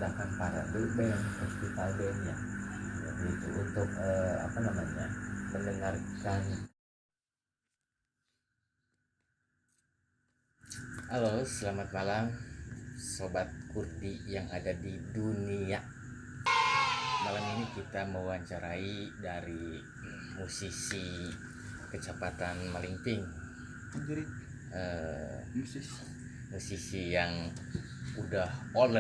mengadakan parade band, festival band ya, itu untuk mendengarkan. Halo, selamat malam sobat kurdi yang ada di dunia. Malam ini kita mewawancarai dari musisi Kecamatan Malingping. Jadi musisi yang udah old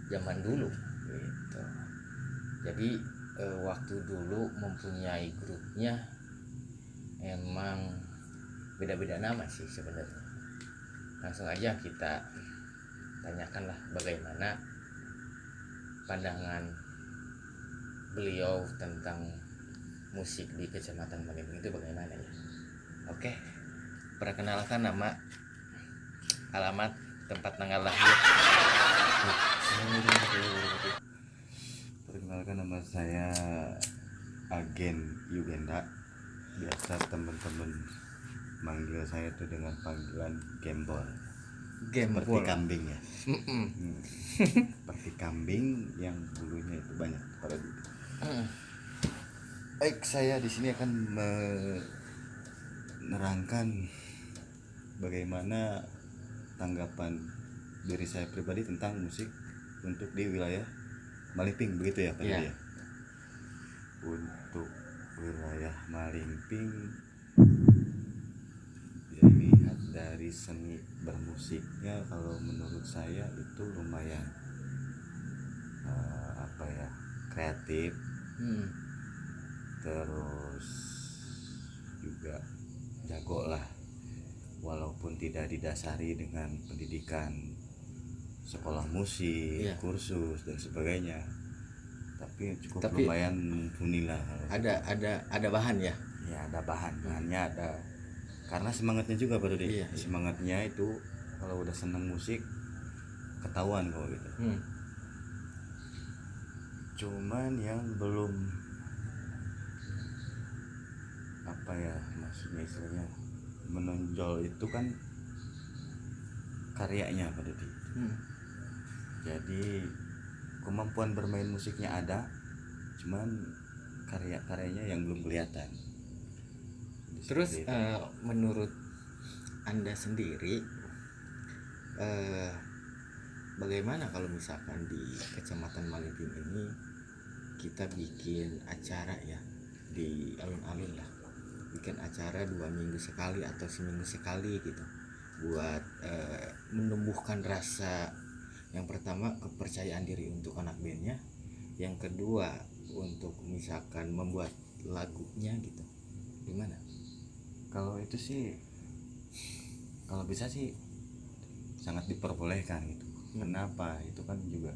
zaman dulu gitu. Jadi waktu dulu mempunyai grupnya emang beda-beda nama sih sebenarnya. Langsung aja kita tanyakanlah bagaimana pandangan beliau tentang musik di Kecamatan Malingping itu bagaimana ya. Oke, perkenalkan nama, alamat, tempat tanggal lahir. Perkenalkan, nama saya Agen Yugenda. Biasa teman-teman manggil saya itu dengan panggilan Gembol. Seperti kambing ya. Seperti kambing yang bulunya itu banyak pada dulu. Baik, saya di sini akan menerangkan bagaimana tanggapan dari saya pribadi tentang musik untuk di wilayah Malingping, begitu ya Pak ya. Ya. Untuk wilayah Malingping, dilihat dari seni bermusiknya, kalau menurut saya itu lumayan kreatif, terus juga jago lah, walaupun tidak didasari dengan pendidikan sekolah musik, kursus dan sebagainya, tapi lumayan mumpuni lah. Ada bahan ya? Ya, ada bahannya ada, karena semangatnya juga Pak Dodi. Semangatnya itu kalau udah seneng musik ketahuan kalau gitu. Cuman yang belum maksudnya istilahnya menonjol itu kan karyanya Pak Dodi. Jadi kemampuan bermain musiknya ada, cuman karya-karyanya yang belum kelihatan. Terus menurut Anda sendiri bagaimana kalau misalkan di Kecamatan Malingping ini kita bikin acara ya, di alun-alun lah, bikin acara 2 minggu sekali atau seminggu sekali gitu, buat menumbuhkan rasa, yang pertama kepercayaan diri untuk anak bandnya, yang kedua untuk misalkan membuat lagunya gitu. Gimana? Kalau itu sih, kalau bisa sih sangat diperbolehkan gitu. Kenapa? Itu kan juga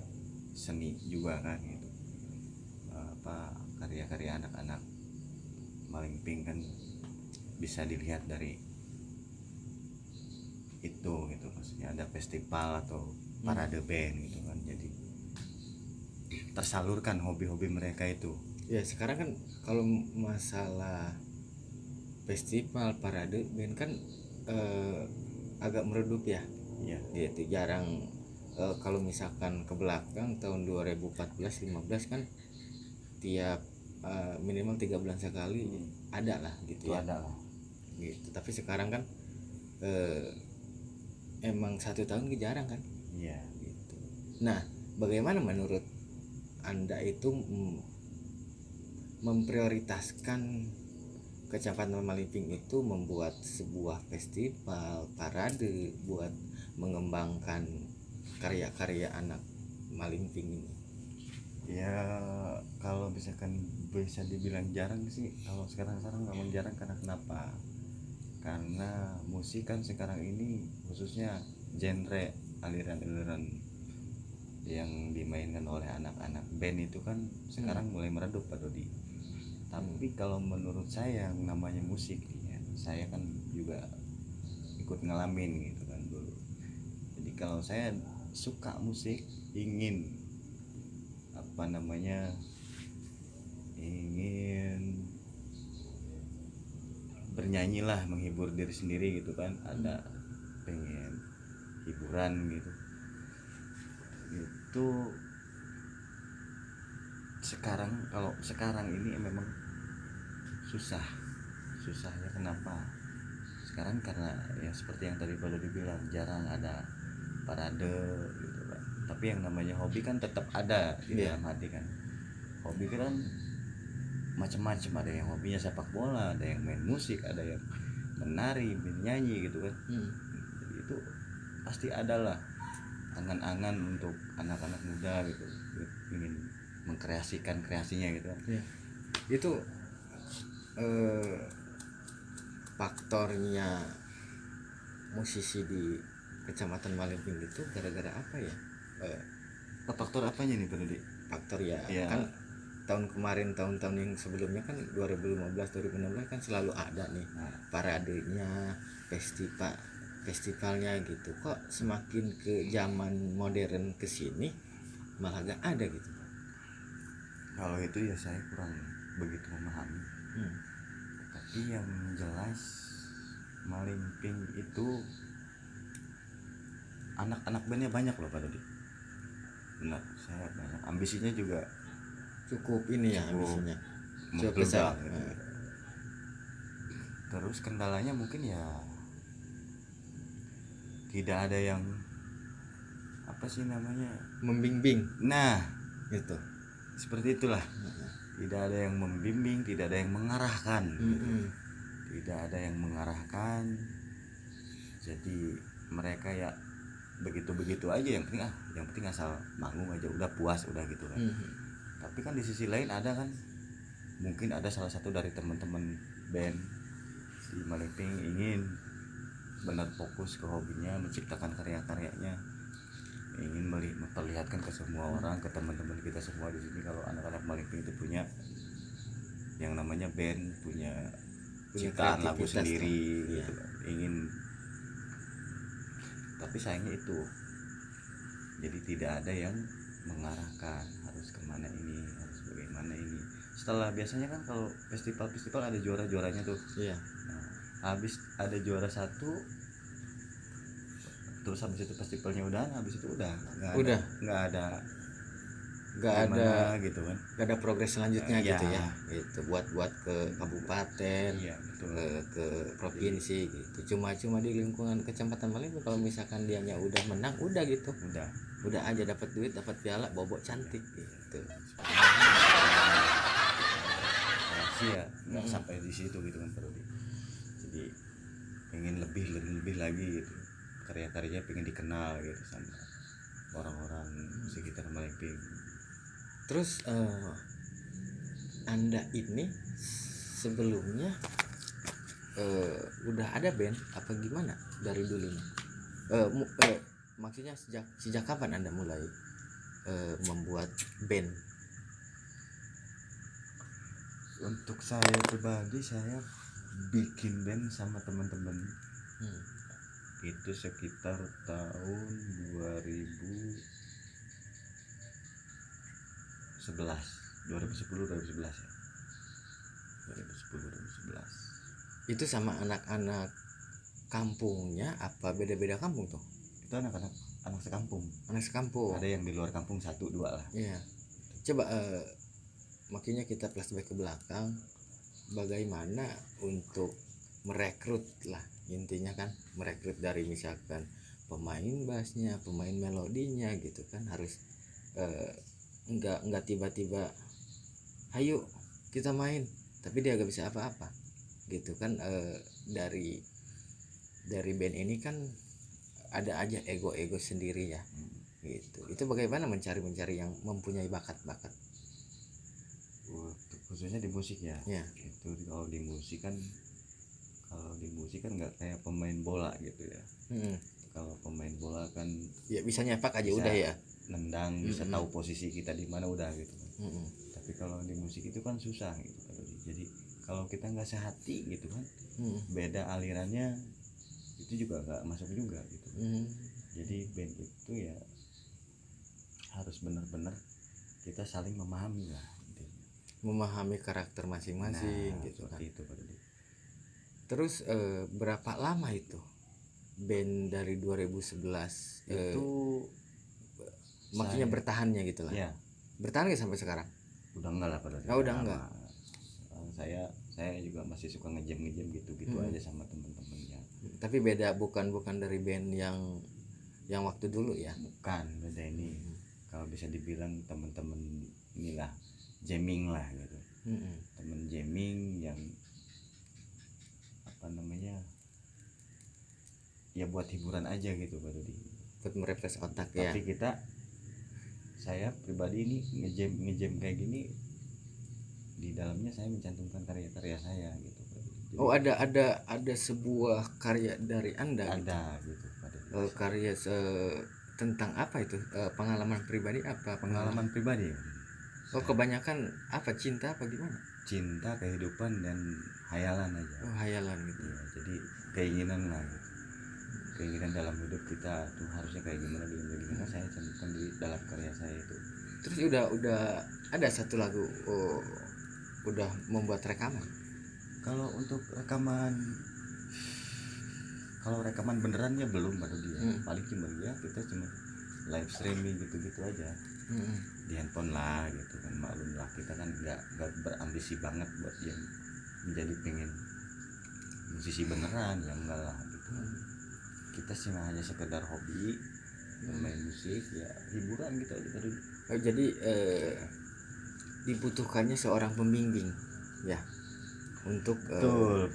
seni juga kan gitu. Karya-karya anak-anak Malingping kan bisa dilihat dari itu gitu, maksudnya ada festival atau parade band gitu kan, jadi tersalurkan hobi-hobi mereka itu. Ya sekarang kan kalau masalah festival parade band kan agak meredup ya. Iya. Itu jarang. Kalau misalkan ke belakang tahun 2014-15 kan tiap minimal 3 bulan sekali ada lah gitu ya. Ada lah. Gitu. Tapi sekarang kan emang 1 tahun jarang kan. Iya. Gitu. Nah, bagaimana menurut Anda itu memprioritaskan Kecamatan Malingping itu membuat sebuah festival parade buat mengembangkan karya-karya anak Malingping ini? Ya kalau misalkan bisa dibilang jarang sih, kalau sekarang nggak jarang. Karena kenapa? Karena musik kan sekarang ini, khususnya genre aliran-aliran yang dimainkan oleh anak-anak band itu kan sekarang mulai meredup Pak Dodi. Tapi kalau menurut saya yang namanya musik ya, saya kan juga ikut ngalamin gitu kan dulu. Jadi kalau saya suka musik, ingin ingin bernyanyi lah, menghibur diri sendiri gitu kan, ada pengen hiburan gitu, itu kalau sekarang ini memang susah. Susahnya kenapa? Sekarang karena ya seperti yang tadi Pak Dodi bilang, jarang ada parade gitu kan. Tapi yang namanya hobi kan tetap ada di dalam hati kan. Hobi kan macam-macam, ada yang hobinya sepak bola, ada yang main musik, ada yang menari, menyanyi gitu kan. Jadi itu pasti ada lah angan-angan untuk anak-anak muda gitu, ingin mengkreasikan kreasinya gitu kan. Itu faktornya musisi di Kecamatan Malingping itu gara-gara apa ya? Faktor apanya nih Pak Dodi? Faktor ya kan tahun kemarin, tahun-tahun yang sebelumnya kan 2015 2016 kan selalu ada nih paradenya, festivalnya gitu. Kok semakin ke zaman modern kesini malah gak ada gitu? Kalau itu ya saya kurang begitu memahami. Tapi yang jelas Malingping itu anak-anak bandnya banyak loh Pak Dodi. Benar, saya banyak. Ambisinya juga cukup ini ya, ambisinya cukup besar gitu. Terus kendalanya mungkin ya tidak ada yang apa sih namanya, membimbing. Nah gitu, seperti itulah. Tidak ada yang membimbing, tidak ada yang mengarahkan gitu. Tidak ada yang mengarahkan. Jadi mereka ya begitu-begitu aja, yang penting asal manggung aja, udah puas, udah gitu kan. Tapi kan di sisi lain ada kan, mungkin ada salah satu dari teman-teman band di Malingping ingin benar fokus ke hobinya, menciptakan karya-karyanya, ingin memperlihatkan ke semua orang, ke teman-teman kita semua di sini kalau anak-anak Malingping itu punya yang namanya band, punya ciptaan lagu sendiri gitu kan. Ingin, tapi sayangnya itu jadi tidak ada yang mengarahkan harus kemana ini, harus bagaimana ini. Setelah biasanya kan kalau festival ada juara-juaranya tuh. Nah, habis ada juara satu, terus habis itu festivalnya udah, habis itu udah nggak ada gitu kan, nggak ada progres selanjutnya gitu ya. Itu buat ke kabupaten, ke provinsi gitu. Cuma di lingkungan Kecamatan Malingping kalau misalkan dianya udah menang, udah gitu, udah aja dapat duit, dapat piala, bobok cantik gitu. Ya nggak sampai di situ gitu kan Pak Dodi. Jadi pengen lebih lagi gitu, karya-karyanya pengen dikenal gitu sama orang-orang sekitar Malingping. Terus Anda ini sebelumnya udah ada band apa gimana dari dulunya? Maksudnya sejak kapan Anda mulai membuat band? Untuk saya pribadi, saya bikin band sama teman-teman itu sekitar tahun 2010 2011 ya. 2010 2011. Itu sama anak-anak kampungnya apa beda-beda kampung tuh? Itu anak sekampung. Anak sekampung. Ada yang di luar kampung 1-2 lah. Iya. Coba makanya kita flashback ke belakang, bagaimana untuk merekrut lah, intinya kan merekrut dari misalkan pemain bassnya, pemain melodinya gitu kan, harus enggak tiba-tiba ayo kita main tapi dia gak bisa apa-apa gitu kan. Dari band ini kan ada aja ego sendiri ya gitu. Itu bagaimana mencari yang mempunyai bakat khususnya di musik ya. Itu kalau di musik kan nggak kayak pemain bola gitu ya. Kalau pemain bola kan ya bisa nyepak aja udah ya, nendang, bisa tahu posisi kita di mana udah gitu. Tapi kalau di musik itu kan susah gitu. Jadi kalau kita nggak sehati gitu kan, beda alirannya, itu juga nggak masuk juga gitu. Jadi band itu ya harus benar-benar kita saling memahami lah, memahami karakter masing-masing gitu kan. Itu Pak Dodi. Terus berapa lama itu band dari 2011 itu maksudnya bertahannya gitu lah ya. Bertahan gak sampai sekarang? Udah enggak lah pada Oh, udah enggak. saya juga masih suka ngejam gitu aja sama temen-temennya. Tapi beda, bukan dari band yang waktu dulu ya. Bukan, beda ini. Kalau bisa dibilang temen-temen inilah jamming lah gitu. Temen jamming yang apa namanya, ya buat hiburan aja gitu Pak Dodi. Buat merefresh otak ya. Tapi saya pribadi ini ngejam kayak gini, di dalamnya saya mencantumkan karya-karya saya gitu Pak Dodi. Jadi, Oh, ada sebuah karya dari Anda gitu. ada gitu Pak Dodi. Karya tentang apa itu? Pengalaman pribadi apa? Pengalaman pribadi ya. Oh, kebanyakan apa, cinta apa gimana? Cinta, kehidupan, dan hayalan aja. Oh, hayalan gitu. Ya, jadi keinginan lah gitu. Keinginan dalam hidup kita tuh harusnya kayak gimana, saya cantumkan di dalam karya saya itu. Terus udah ada satu lagu, udah membuat rekaman. Kalau untuk rekaman benerannya belum Pak Dodi ya. Paling cuma ya kita cuma live streaming gitu aja. Di handphone lah gitu kan, maklum lah kita kan nggak berambisi banget buat yang menjadi pengen musisi beneran, ya enggak lah gitu. Kita sih hanya sekedar hobi bermain musik, ya hiburan gitu aja tadi. Oh, jadi dibutuhkannya seorang pembimbing ya untuk betul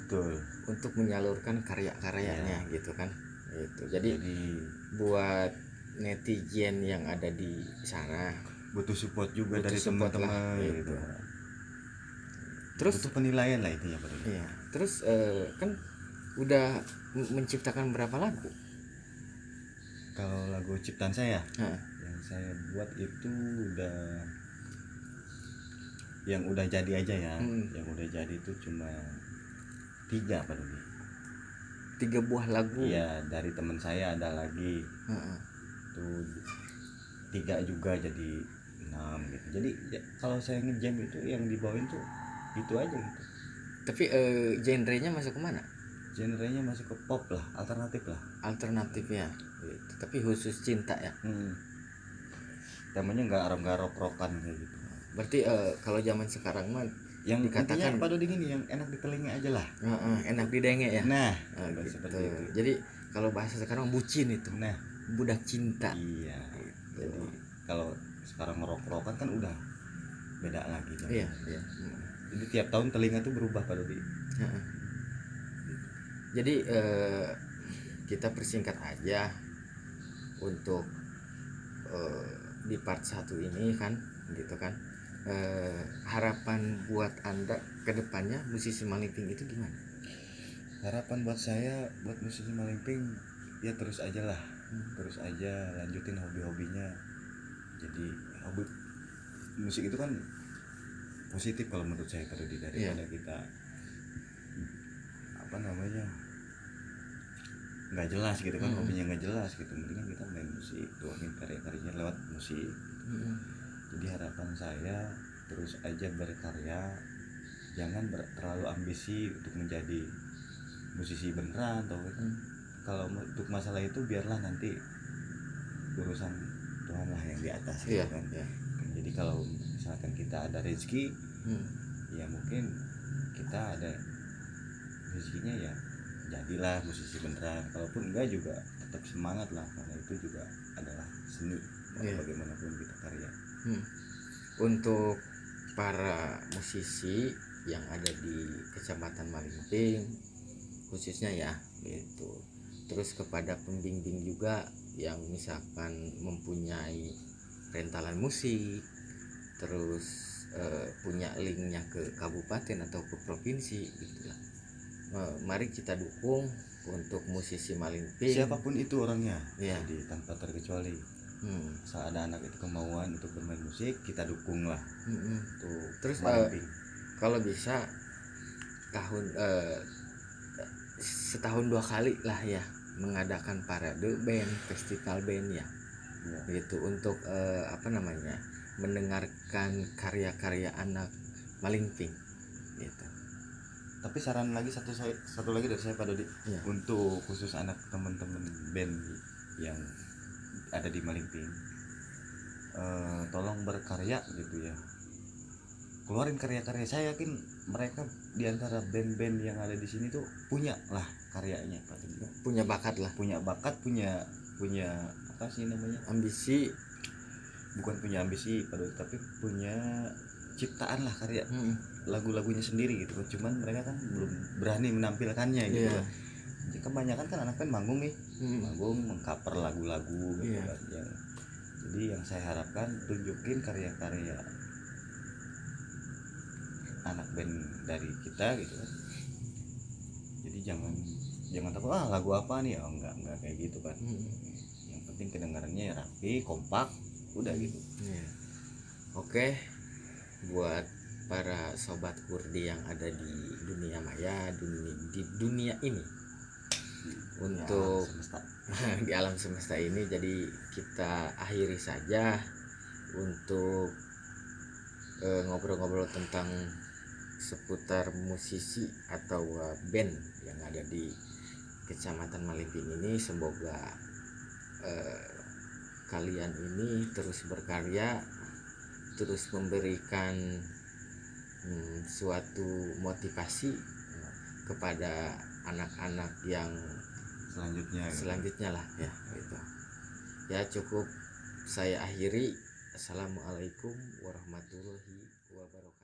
untuk menyalurkan karya-karyanya ya. Gitu kan. Itu jadi buat netizen yang ada di sana butuh support juga butuh dari support teman-teman lah, gitu. Terus butuh penilaian lah itu ya Pak. Iya. Terus kan udah menciptakan berapa lagu? Kalau lagu ciptaan saya Hah. yang saya buat itu yang udah jadi aja ya. Yang udah jadi itu cuma 3 Pak Dodi. 3 buah lagu. Iya, dari teman saya ada lagi. Tuh 3 juga jadi 6 gitu. Jadi kalau saya ngejam itu yang dibawain tuh itu aja gitu. Tapi genrenya masuk ke mana? Genrenya masuk ke pop lah, alternatif lah. Alternatif ya. Gitu. Tapi khusus cinta ya. Temanya nggak rock-rockan kayak gitu. Berarti kalau zaman sekarang mah yang dikatakan Pak Dodi gini, yang enak di telinga aja lah. Enak didenge ya. Nah, gitu. seperti itu. Jadi kalau bahasa sekarang bucin itu. Nah, budak cinta. Iya. Gitu. Jadi kalau sekarang rock-rockan kan udah beda lagi kan. Iya. Jadi tiap tahun telinga tuh berubah Pak Dodi. Jadi kita persingkat aja untuk di part 1 ini kan gitu kan. Harapan buat Anda ke depannya musisi Malingping itu gimana? Harapan buat saya, buat musisi Malingping ya terus aja lah. Terus aja lanjutin hobi-hobinya. Jadi hobi musik itu kan positif kalau menurut saya Pak Dodi, daripada kita apa namanya nggak jelas gitu kan, hobinya nggak jelas gitu. Mendingan kita main musik, tuangin karya-karyanya lewat musik. Jadi harapan saya terus aja berkarya, jangan terlalu ambisi untuk menjadi musisi beneran atau kalau untuk masalah itu biarlah nanti urusan Tuhan lah yang di atas gitu kan. Jadi kalau misalkan kita ada rezeki, ya mungkin kita ada rezekinya ya jadilah musisi beneran. Kalaupun enggak juga tetap semangat lah, karena itu juga adalah seni. Bagaimanapun kita karya. Untuk para musisi yang ada di Kecamatan Malingping khususnya ya gitu. Terus kepada pembimbing juga yang misalkan mempunyai rentalan musik, terus punya linknya ke kabupaten atau ke provinsi gitulah. Mari kita dukung untuk musisi Malingping, siapapun itu orangnya. Jadi tanpa terkecuali. Saat ada anak itu kemauan untuk bermain musik, kita dukung lah. Tuh. Terus kalau bisa setahun 2 kali lah ya mengadakan parade band, festival band ya. Gitu untuk mendengarkan karya-karya anak Malingping gitu. Tapi saran lagi satu lagi dari saya Pak Dodi, untuk khusus anak teman-teman band yang ada di Malingping, tolong berkarya gitu ya, keluarin karya-karya. Saya yakin mereka di antara band-band yang ada di sini tuh punya lah karyanya, punya bakat lah, punya bakat, punya apa sih namanya, ambisi. bukan punya ambisi tapi punya ciptaan lah, karya lagu-lagunya sendiri gitu kan. Cuman mereka kan belum berani menampilkannya gitu kan. Jadi kebanyakan kan anak band manggung nih, manggung mengcover lagu-lagu gitu kan. Jadi yang saya harapkan tunjukin karya-karya anak band dari kita gitu kan. Jadi jangan takut lagu apa nih, enggak kayak gitu kan. Yang penting kedengarannya ya rapi, kompak, udah gitu. Oke, buat para sobat Kurdi yang ada di dunia maya, di dunia ini, untuk di alam semesta ini, jadi kita akhiri saja untuk ngobrol-ngobrol tentang seputar musisi atau band yang ada di Kecamatan Maliping ini. Semoga kalian ini terus berkarya, terus memberikan suatu motivasi kepada anak-anak yang selanjutnya lah ya, gitu. Ya cukup saya akhiri. Assalamualaikum warahmatullahi wabarakatuh.